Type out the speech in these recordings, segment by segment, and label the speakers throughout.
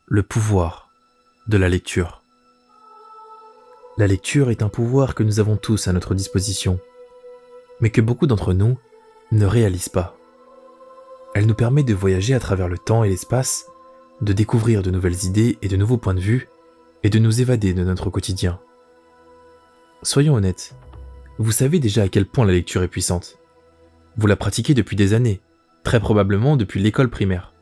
Speaker 1: le pouvoir de la lecture. La lecture est un pouvoir que nous avons tous à notre disposition, mais que beaucoup d'entre nous ne réalisent pas. Elle nous permet de voyager à travers le temps et l'espace, de découvrir de nouvelles idées et de nouveaux points de vue, et de nous évader de notre quotidien. Soyons honnêtes, vous savez déjà à quel point la lecture est puissante. Vous la pratiquez depuis des années, très probablement depuis l'école primaire.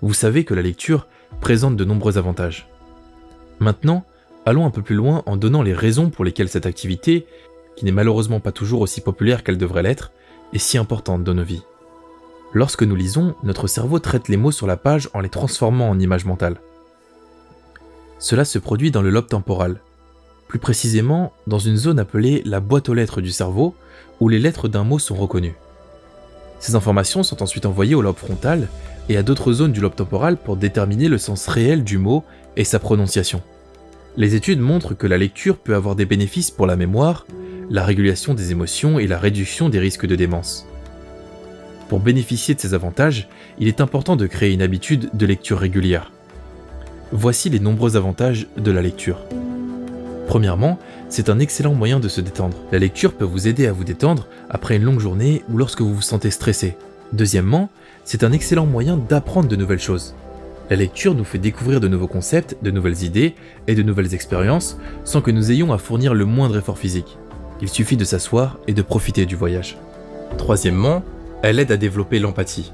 Speaker 1: Vous savez que la lecture présente de nombreux avantages. Maintenant, allons un peu plus loin en donnant les raisons pour lesquelles cette activité, qui n'est malheureusement pas toujours aussi populaire qu'elle devrait l'être, est si importante dans nos vies. Lorsque nous lisons, notre cerveau traite les mots sur la page en les transformant en images mentales. Cela se produit dans le lobe temporal, plus précisément dans une zone appelée la boîte aux lettres du cerveau, où les lettres d'un mot sont reconnues. Ces informations sont ensuite envoyées au lobe frontal et à d'autres zones du lobe temporal pour déterminer le sens réel du mot et sa prononciation. Les études montrent que la lecture peut avoir des bénéfices pour la mémoire, la régulation des émotions et la réduction des risques de démence. Pour bénéficier de ces avantages, il est important de créer une habitude de lecture régulière. Voici les nombreux avantages de la lecture. Premièrement, c'est un excellent moyen de se détendre. La lecture peut vous aider à vous détendre après une longue journée ou lorsque vous vous sentez stressé. Deuxièmement, c'est un excellent moyen d'apprendre de nouvelles choses. La lecture nous fait découvrir de nouveaux concepts, de nouvelles idées et de nouvelles expériences sans que nous ayons à fournir le moindre effort physique. Il suffit de s'asseoir et de profiter du voyage. Troisièmement, elle aide à développer l'empathie.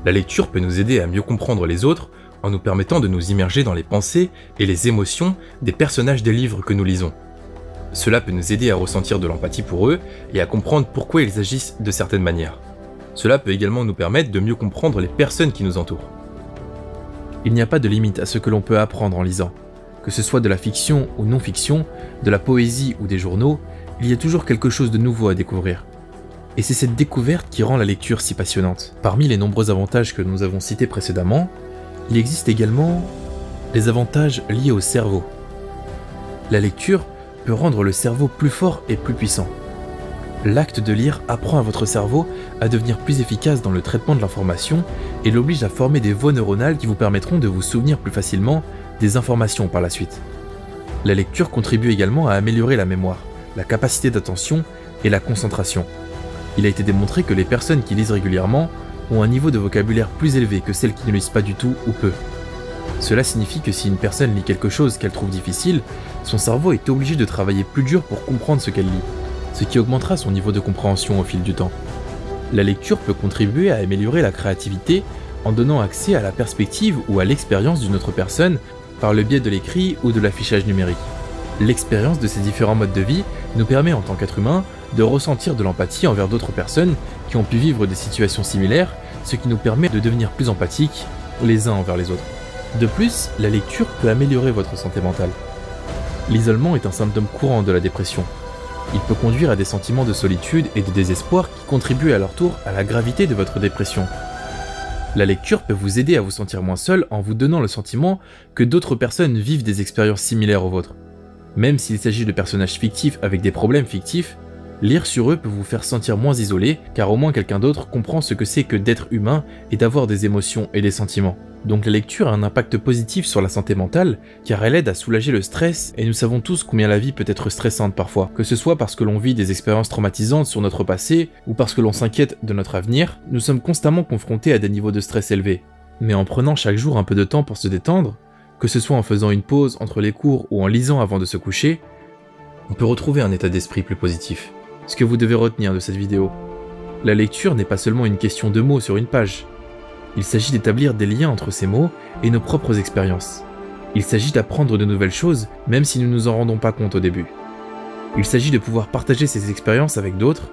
Speaker 1: La lecture peut nous aider à mieux comprendre les autres en nous permettant de nous immerger dans les pensées et les émotions des personnages des livres que nous lisons. Cela peut nous aider à ressentir de l'empathie pour eux et à comprendre pourquoi ils agissent de certaines manières. Cela peut également nous permettre de mieux comprendre les personnes qui nous entourent. Il n'y a pas de limite à ce que l'on peut apprendre en lisant. Que ce soit de la fiction ou non-fiction, de la poésie ou des journaux, il y a toujours quelque chose de nouveau à découvrir. Et c'est cette découverte qui rend la lecture si passionnante. Parmi les nombreux avantages que nous avons cités précédemment, il existe également les avantages liés au cerveau. La lecture peut rendre le cerveau plus fort et plus puissant. L'acte de lire apprend à votre cerveau à devenir plus efficace dans le traitement de l'information et l'oblige à former des voies neuronales qui vous permettront de vous souvenir plus facilement des informations par la suite. La lecture contribue également à améliorer la mémoire, la capacité d'attention et la concentration. Il a été démontré que les personnes qui lisent régulièrement ont un niveau de vocabulaire plus élevé que celles qui ne lisent pas du tout ou peu. Cela signifie que si une personne lit quelque chose qu'elle trouve difficile, son cerveau est obligé de travailler plus dur pour comprendre ce qu'elle lit, ce qui augmentera son niveau de compréhension au fil du temps. La lecture peut contribuer à améliorer la créativité en donnant accès à la perspective ou à l'expérience d'une autre personne par le biais de l'écrit ou de l'affichage numérique. L'expérience de ces différents modes de vie nous permet en tant qu'être humain de ressentir de l'empathie envers d'autres personnes qui ont pu vivre des situations similaires, ce qui nous permet de devenir plus empathiques les uns envers les autres. De plus, la lecture peut améliorer votre santé mentale. L'isolement est un symptôme courant de la dépression. Il peut conduire à des sentiments de solitude et de désespoir qui contribuent à leur tour à la gravité de votre dépression. La lecture peut vous aider à vous sentir moins seul en vous donnant le sentiment que d'autres personnes vivent des expériences similaires aux vôtres. Même s'il s'agit de personnages fictifs avec des problèmes fictifs, lire sur eux peut vous faire sentir moins isolé, car au moins quelqu'un d'autre comprend ce que c'est que d'être humain et d'avoir des émotions et des sentiments. Donc la lecture a un impact positif sur la santé mentale, car elle aide à soulager le stress, et nous savons tous combien la vie peut être stressante parfois. Que ce soit parce que l'on vit des expériences traumatisantes sur notre passé, ou parce que l'on s'inquiète de notre avenir, nous sommes constamment confrontés à des niveaux de stress élevés. Mais en prenant chaque jour un peu de temps pour se détendre, que ce soit en faisant une pause entre les cours ou en lisant avant de se coucher, on peut retrouver un état d'esprit plus positif. Ce que vous devez retenir de cette vidéo, la lecture n'est pas seulement une question de mots sur une page. Il s'agit d'établir des liens entre ces mots et nos propres expériences. Il s'agit d'apprendre de nouvelles choses, même si nous ne nous en rendons pas compte au début. Il s'agit de pouvoir partager ces expériences avec d'autres,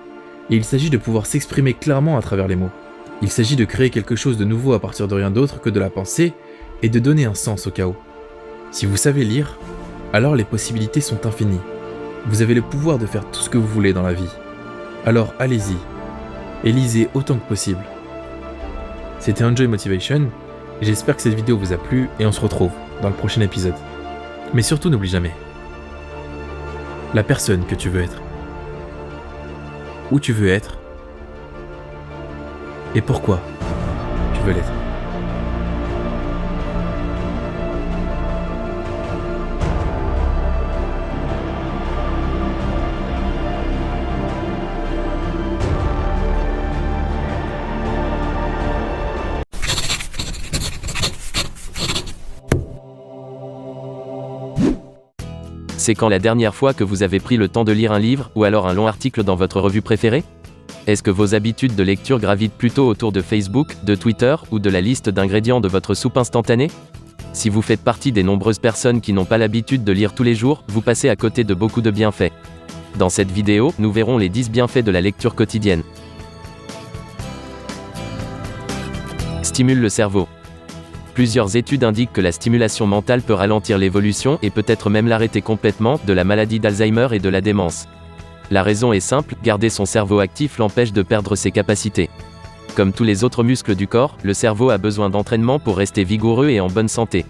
Speaker 1: et il s'agit de pouvoir s'exprimer clairement à travers les mots. Il s'agit de créer quelque chose de nouveau à partir de rien d'autre que de la pensée, et de donner un sens au chaos. Si vous savez lire, alors les possibilités sont infinies. Vous avez le pouvoir de faire tout ce que vous voulez dans la vie. Alors allez-y, et lisez autant que possible. C'était Enjoy Motivation, et j'espère que cette vidéo vous a plu, et on se retrouve dans le prochain épisode. Mais surtout n'oublie jamais, la personne que tu veux être, où tu veux être, et pourquoi tu veux l'être.
Speaker 2: C'est quand la dernière fois que vous avez pris le temps de lire un livre, ou alors un long article dans votre revue préférée? Est-ce que vos habitudes de lecture gravitent plutôt autour de Facebook, de Twitter, ou de la liste d'ingrédients de votre soupe instantanée? Si vous faites partie des nombreuses personnes qui n'ont pas l'habitude de lire tous les jours, vous passez à côté de beaucoup de bienfaits. Dans cette vidéo, nous verrons les 10 bienfaits de la lecture quotidienne. Stimule le cerveau. Plusieurs études indiquent que la stimulation mentale peut ralentir l'évolution et peut-être même l'arrêter complètement de la maladie d'Alzheimer et de la démence. La raison est simple, garder son cerveau actif l'empêche de perdre ses capacités. Comme tous les autres muscles du corps, le cerveau a besoin d'entraînement pour rester vigoureux et en bonne santé.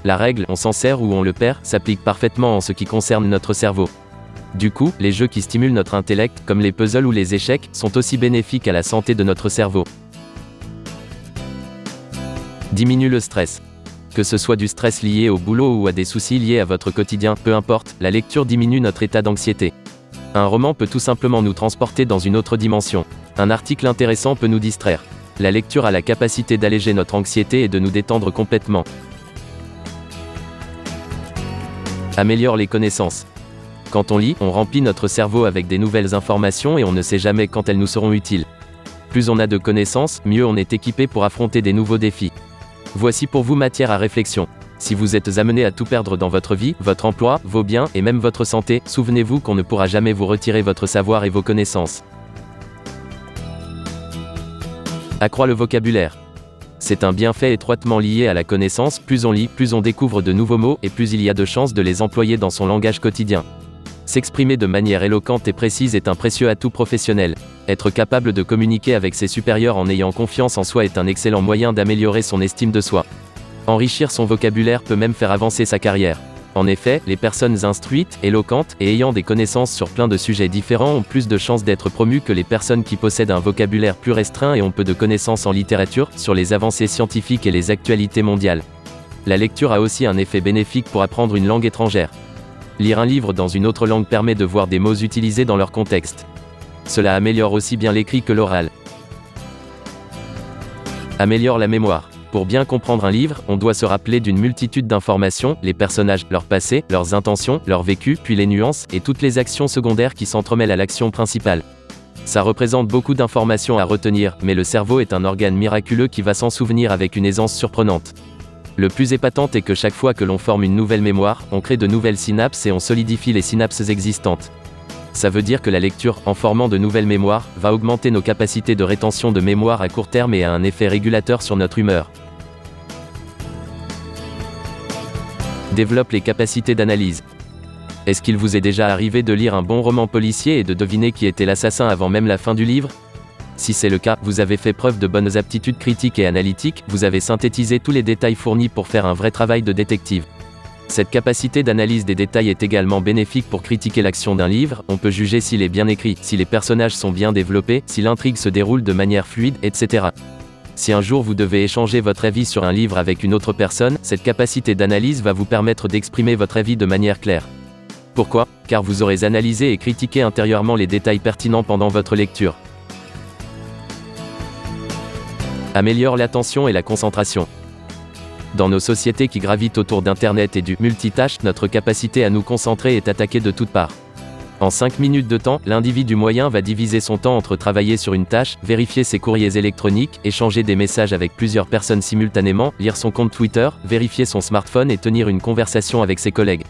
Speaker 2: La règle, on s'en sert ou on le perd, s'applique parfaitement en ce qui concerne notre cerveau. Du coup, les jeux qui stimulent notre intellect, comme les puzzles ou les échecs, sont aussi bénéfiques à la santé de notre cerveau. Diminue le stress. Que ce soit du stress lié au boulot ou à des soucis liés à votre quotidien, peu importe, la lecture diminue notre état d'anxiété. Un roman peut tout simplement nous transporter dans une autre dimension. Un article intéressant peut nous distraire. La lecture a la capacité d'alléger notre anxiété et de nous détendre complètement. Améliore les connaissances. Quand on lit, on remplit notre cerveau avec des nouvelles informations et on ne sait jamais quand elles nous seront utiles. Plus on a de connaissances, mieux on est équipé pour affronter des nouveaux défis. Voici pour vous matière à réflexion. Si vous êtes amené à tout perdre dans votre vie, votre emploi, vos biens et même votre santé, souvenez-vous qu'on ne pourra jamais vous retirer votre savoir et vos connaissances. Accroît le vocabulaire. C'est un bienfait étroitement lié à la connaissance, plus on lit, plus on découvre de nouveaux mots et plus il y a de chances de les employer dans son langage quotidien. S'exprimer de manière éloquente et précise est un précieux atout professionnel. Être capable de communiquer avec ses supérieurs en ayant confiance en soi est un excellent moyen d'améliorer son estime de soi. Enrichir son vocabulaire peut même faire avancer sa carrière. En effet, les personnes instruites, éloquentes et ayant des connaissances sur plein de sujets différents ont plus de chances d'être promues que les personnes qui possèdent un vocabulaire plus restreint et ont peu de connaissances en littérature, sur les avancées scientifiques et les actualités mondiales. La lecture a aussi un effet bénéfique pour apprendre une langue étrangère. Lire un livre dans une autre langue permet de voir des mots utilisés dans leur contexte. Cela améliore aussi bien l'écrit que l'oral. Améliore la mémoire. Pour bien comprendre un livre, on doit se rappeler d'une multitude d'informations, les personnages, leur passé, leurs intentions, leur vécu, puis les nuances, et toutes les actions secondaires qui s'entremêlent à l'action principale. Ça représente beaucoup d'informations à retenir, mais le cerveau est un organe miraculeux qui va s'en souvenir avec une aisance surprenante. Le plus épatant est que chaque fois que l'on forme une nouvelle mémoire, on crée de nouvelles synapses et on solidifie les synapses existantes. Ça veut dire que la lecture, en formant de nouvelles mémoires, va augmenter nos capacités de rétention de mémoire à court terme et a un effet régulateur sur notre humeur. Développe les capacités d'analyse. Est-ce qu'il vous est déjà arrivé de lire un bon roman policier et de deviner qui était l'assassin avant même la fin du livre? Si c'est le cas, vous avez fait preuve de bonnes aptitudes critiques et analytiques, vous avez synthétisé tous les détails fournis pour faire un vrai travail de détective. Cette capacité d'analyse des détails est également bénéfique pour critiquer l'action d'un livre, on peut juger s'il est bien écrit, si les personnages sont bien développés, si l'intrigue se déroule de manière fluide, etc. Si un jour vous devez échanger votre avis sur un livre avec une autre personne, cette capacité d'analyse va vous permettre d'exprimer votre avis de manière claire. Pourquoi? Car vous aurez analysé et critiqué intérieurement les détails pertinents pendant votre lecture. Améliore l'attention et la concentration. Dans nos sociétés qui gravitent autour d'Internet et du multitâche, notre capacité à nous concentrer est attaquée de toutes parts. En 5 minutes de temps, l'individu moyen va diviser son temps entre travailler sur une tâche, vérifier ses courriers électroniques, échanger des messages avec plusieurs personnes simultanément, lire son compte Twitter, vérifier son smartphone et tenir une conversation avec ses collègues.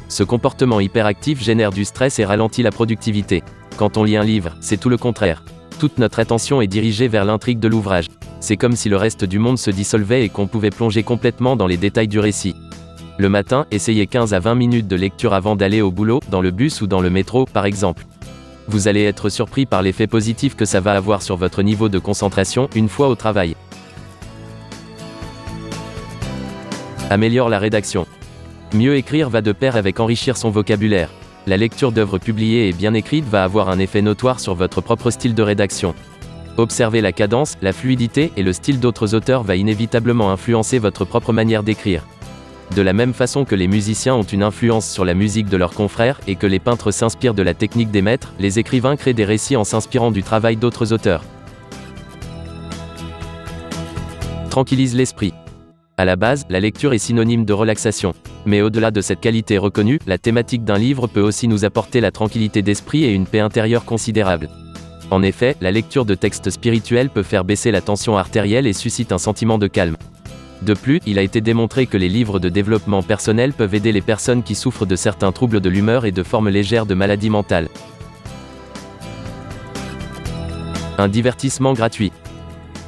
Speaker 2: Ce comportement hyperactif génère du stress et ralentit la productivité. Quand on lit un livre, c'est tout le contraire. Toute notre attention est dirigée vers l'intrigue de l'ouvrage. C'est comme si le reste du monde se dissolvait et qu'on pouvait plonger complètement dans les détails du récit. Le matin, essayez 15 à 20 minutes de lecture avant d'aller au boulot, dans le bus ou dans le métro, par exemple. Vous allez être surpris par l'effet positif que ça va avoir sur votre niveau de concentration, une fois au travail. Améliore la rédaction. Mieux écrire va de pair avec enrichir son vocabulaire. La lecture d'œuvres publiées et bien écrites va avoir un effet notoire sur votre propre style de rédaction. Observer la cadence, la fluidité et le style d'autres auteurs va inévitablement influencer votre propre manière d'écrire. De la même façon que les musiciens ont une influence sur la musique de leurs confrères et que les peintres s'inspirent de la technique des maîtres, les écrivains créent des récits en s'inspirant du travail d'autres auteurs. Tranquillise l'esprit. À la base, la lecture est synonyme de relaxation. Mais au-delà de cette qualité reconnue, la thématique d'un livre peut aussi nous apporter la tranquillité d'esprit et une paix intérieure considérable. En effet, la lecture de textes spirituels peut faire baisser la tension artérielle et suscite un sentiment de calme. De plus, il a été démontré que les livres de développement personnel peuvent aider les personnes qui souffrent de certains troubles de l'humeur et de formes légères de maladies mentales. Un divertissement gratuit.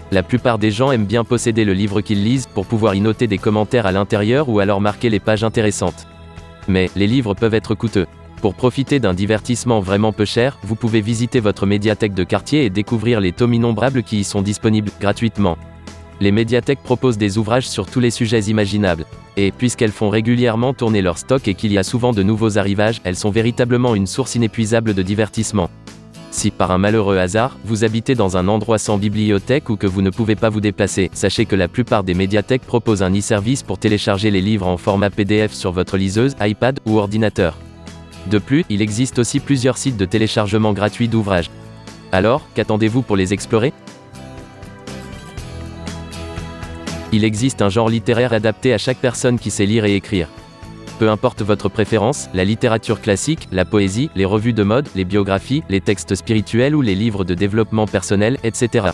Speaker 2: La plupart des gens aiment bien posséder le livre qu'ils lisent pour pouvoir y noter des commentaires à l'intérieur ou alors marquer les pages intéressantes. Mais, les livres peuvent être coûteux. Pour profiter d'un divertissement vraiment peu cher, vous pouvez visiter votre médiathèque de quartier et découvrir les tomes innombrables qui y sont disponibles, gratuitement. Les médiathèques proposent des ouvrages sur tous les sujets imaginables. Et, puisqu'elles font régulièrement tourner leur stock et qu'il y a souvent de nouveaux arrivages, elles sont véritablement une source inépuisable de divertissement. Si, par un malheureux hasard, vous habitez dans un endroit sans bibliothèque ou que vous ne pouvez pas vous déplacer, sachez que la plupart des médiathèques proposent un e-service pour télécharger les livres en format PDF sur votre liseuse, iPad ou ordinateur. De plus, il existe aussi plusieurs sites de téléchargement gratuits d'ouvrages. Alors, qu'attendez-vous pour les explorer ? Il existe un genre littéraire adapté à chaque personne qui sait lire et écrire. Peu importe votre préférence, la littérature classique, la poésie, les revues de mode, les biographies, les textes spirituels ou les livres de développement personnel, etc.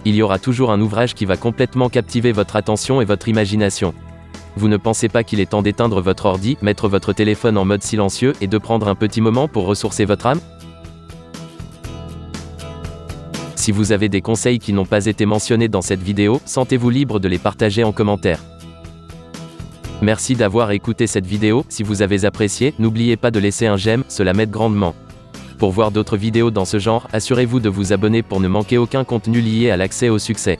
Speaker 2: Il y aura toujours un ouvrage qui va complètement captiver votre attention et votre imagination. Vous ne pensez pas qu'il est temps d'éteindre votre ordi, mettre votre téléphone en mode silencieux et de prendre un petit moment pour ressourcer votre âme ? Si vous avez des conseils qui n'ont pas été mentionnés dans cette vidéo, sentez-vous libre de les partager en commentaire. Merci d'avoir écouté cette vidéo, si vous avez apprécié, n'oubliez pas de laisser un j'aime, cela m'aide grandement. Pour voir d'autres vidéos dans ce genre, assurez-vous de vous abonner pour ne manquer aucun contenu lié à l'accès au succès.